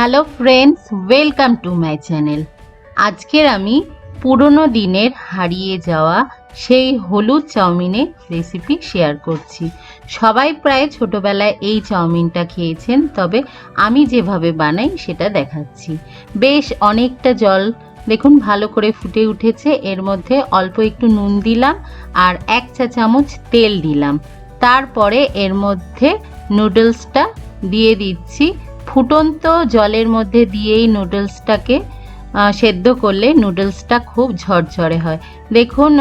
Hello friends, welcome to my channel. আজকের আমি পুরনো দিনের হারিয়ে যাওয়া সেই হলুদ চাউমিনের রেসিপি শেয়ার করছি। সবাই প্রায় ছোটোবেলায় এই চাউমিনটা খেয়েছেন, তবে আমি যেভাবে বানাই সেটা দেখাচ্ছি। বেশ অনেকটা জল দেখুন ভালো করে ফুটে উঠেছে। এর মধ্যে অল্প একটু নুন দিলাম আর 1 চা চামচ তেল দিলাম। তারপরে এর মধ্যে নুডলসটা দিয়ে দিচ্ছি। ফুটন্ত জলের মধ্যে দিয়েই নুডলসটাকে সেদ্ধ করলে নুডলসটা খুব ঝরঝরে হয়। দেখুন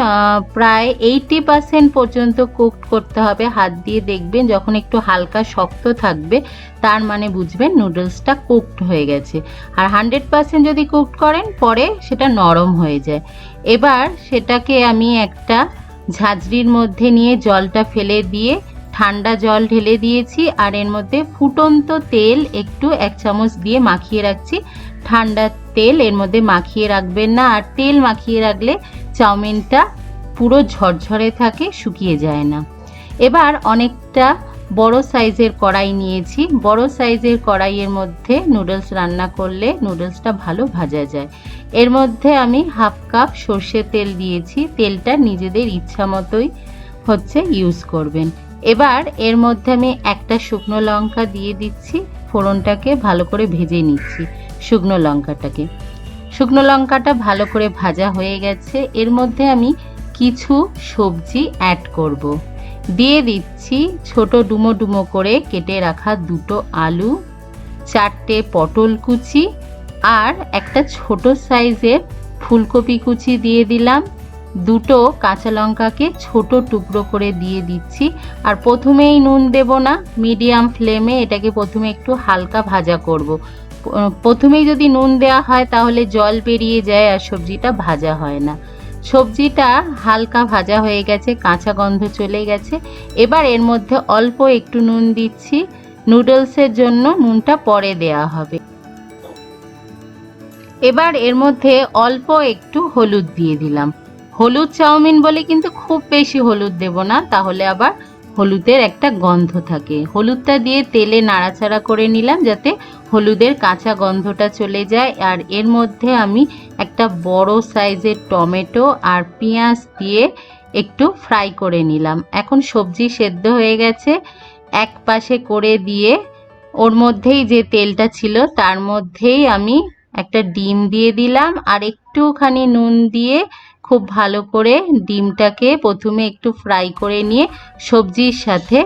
প্রায় 80% পর্যন্ত কুকড করতে হবে। হাত দিয়ে দেখবেন, যখন একটু হালকা শক্ত থাকবে তার মানে বুঝবেন নুডলসটা কুকড হয়ে গেছে। আর 100% যদি কুকড করেন পরে সেটা নরম হয়ে যায়। এবার সেটাকে আমি একটা ঝাঁঝরির মধ্যে নিয়ে জলটা ফেলে দিয়ে ঠান্ডা জল ঢেলে দিয়েছি, আর এর মধ্যে ফুটন্ত তেল একটু 1 চামচ দিয়ে মাখিয়ে রাখছি। ঠান্ডা তেল এর মধ্যে মাখিয়ে রাখবেন না, আর তেল মাখিয়ে রাখলে চাউমিনটা পুরো ঝরঝরে থাকে, শুকিয়ে যায় না। এবার অনেকটা বড় সাইজের কড়াই নিয়েছি। বড় সাইজের কড়াইয়ের মধ্যে নুডলস রান্না করলে নুডলসটা ভালো ভাজা যায়। এর মধ্যে আমি 1/2 কাপ সর্ষের তেল দিয়েছি। তেলটা নিজেদের ইচ্ছা মতোই ইউজ করবেন। এবার এর মধ্যে আমি একটা শুকনো লঙ্কা দিয়ে দিচ্ছি। ফোড়নটাকে ভালো করে ভেজে নিচ্ছি। শুকনো লঙ্কাটা ভালো করে ভাজা হয়ে গেছে। এর মধ্যে আমি কিছু সবজি অ্যাড করব। দিয়ে দিচ্ছি ছোট ডুমো ডুমো করে কেটে রাখা 2টো আলু, 4টে পটল কুচি, আর একটা ছোট সাইজের ফুলকপি কুচি দিয়ে দিলাম। 2টো কাঁচা লঙ্কাকে ছোট টুকরো করে দিয়ে দিচ্ছি। আর প্রথমেই নুন দেব না, মিডিয়াম ফ্লেমে এটাকে প্রথমে একটু হালকা ভাজা করব। প্রথমেই যদি নুন দেওয়া হয় তাহলে জল বেরিয়ে যায় আর সবজিটা ভাজা হয় না। সবজিটা হালকা ভাজা হয়ে গেছে, কাঁচা গন্ধ চলে গেছে। এবার এর মধ্যে অল্প একটু নুন দিচ্ছি। নুডলসের জন্য নুনটা পরে দেওয়া হবে। এবার এর মধ্যে অল্প একটু হলুদ দিয়ে দিলাম। হলুদ চাউমিন বলে কিন্তু খুব বেশি হলুদ দেব না, তাহলে আবার হলুদের একটা গন্ধ থাকে। হলুদটা দিয়ে তেলে নাড়াচাড়া করে নিলাম যাতে হলুদের কাঁচা গন্ধটা চলে যায়। আর এর মধ্যে আমি একটা বড় সাইজের টমেটো আর পেঁয়াজ দিয়ে একটু ফ্রাই করে নিলাম। এখন সবজি সেদ্ধ হয়ে গেছে, এক পাশে করে দিয়ে ওর মধ্যেই যে তেলটা ছিল তার মধ্যেই আমি একটা ডিম দিয়ে দিলাম, আর একটুখানি নুন দিয়ে খুব ভালো করে ডিমটাকে প্রথমে একটু ফ্রাই করে নিয়ে সবজির সাথে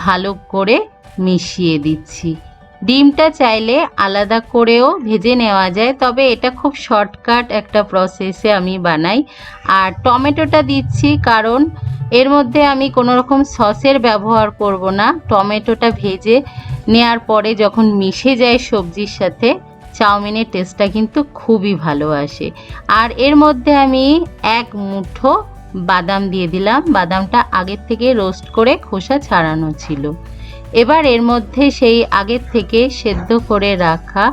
ভালো করে মিশিয়ে দিচ্ছি। ডিমটা চাইলে আলাদা করেও ভেজে নেওয়া যায়, তবে এটা খুব শর্টকাট একটা প্রসেসে আমি বানাই। আর টমেটোটা দিচ্ছি কারণ এর মধ্যে আমি কোনো রকম সসের ব্যবহার করব না। টমেটোটা ভেজে নেওয়ার পরে যখন মিশে যায় সবজির সাথে, চাউমিনের টেস্টটা কিন্তু খুবই ভালো আসে। আর এর মধ্যে আমি 1 মুঠো বাদাম দিয়ে দিলাম। বাদামটা আগের থেকে রোস্ট করে খোসা ছাড়ানো ছিল। এবার এর মধ্যে সেই আগের থেকে সেদ্ধ করে রাখা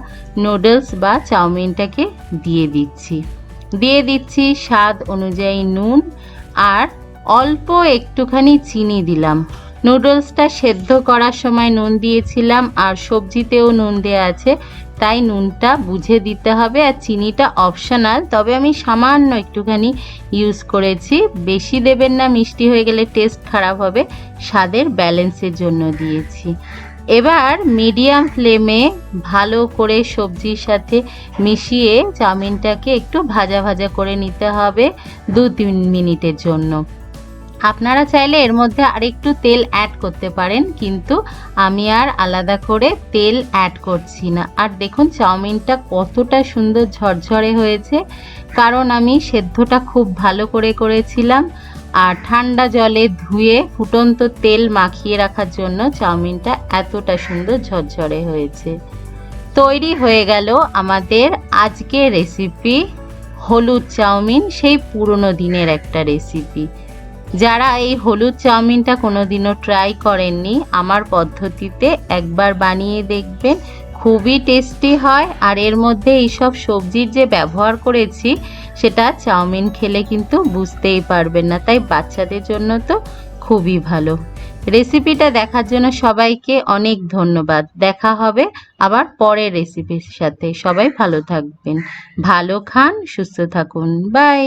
নুডলস বা চাউমিনটাকে দিয়ে দিচ্ছি স্বাদ অনুযায়ী নুন, আর অল্প একটুখানি চিনি দিলাম। নুডলসটা সেদ্ধ করার সময় নুন দিয়েছিলাম, আর সবজিতেও নুন দেওয়া আছে, তাই নুনটা বুঝে দিতে হবে। আর চিনিটা অপশনাল, তবে আমি সামান্য একটুখানি ইউজ করেছি। বেশি দেবেন না, মিষ্টি হয়ে গেলে টেস্ট খারাপ হবে। স্বাদের ব্যালেন্সের জন্য দিয়েছি। এবার মিডিয়াম ফ্লেমে ভালো করে সবজির সাথে মিশিয়ে চাউমিনটাকে একটু ভাজা ভাজা করে নিতে হবে 2-3 মিনিটের জন্য। আপনারা চাইলে এর মধ্যে আরেকটু তেল অ্যাড করতে পারেন, কিন্তু আমি আর আলাদা করে তেল অ্যাড করছি না। আর দেখুন চাউমিনটা কতটা সুন্দর ঝরঝরে হয়েছে, কারণ আমি সেদ্ধটা খুব ভালো করে করেছিলাম। আর ঠান্ডা জলে ধুয়ে ফুটন্ত তেল মাখিয়ে রাখার জন্য চাউমিনটা এতটা সুন্দর ঝরঝরে হয়েছে। তৈরি হয়ে গেল আমাদের আজকের রেসিপি হলুদ চাউমিন, সেই পুরনো দিনের একটা রেসিপি। যারা এই হলুদ চাউমিনটা কোনোদিনও ট্রাই করেননি, আমার পদ্ধতিতে একবার বানিয়ে দেখবেন, খুবই টেস্টি হয়। আর এর মধ্যে এইসব সবজির যে ব্যবহার করেছি সেটা চাউমিন খেলে কিন্তু বুঝতেই পারবেন না, তাই বাচ্চাদের জন্য তো খুবই ভালো। রেসিপিটা দেখার জন্য সবাইকে অনেক ধন্যবাদ। দেখা হবে আবার পরের রেসিপির সাথে। সবাই ভালো থাকবেন, ভালো খান, সুস্থ থাকুন। বাই।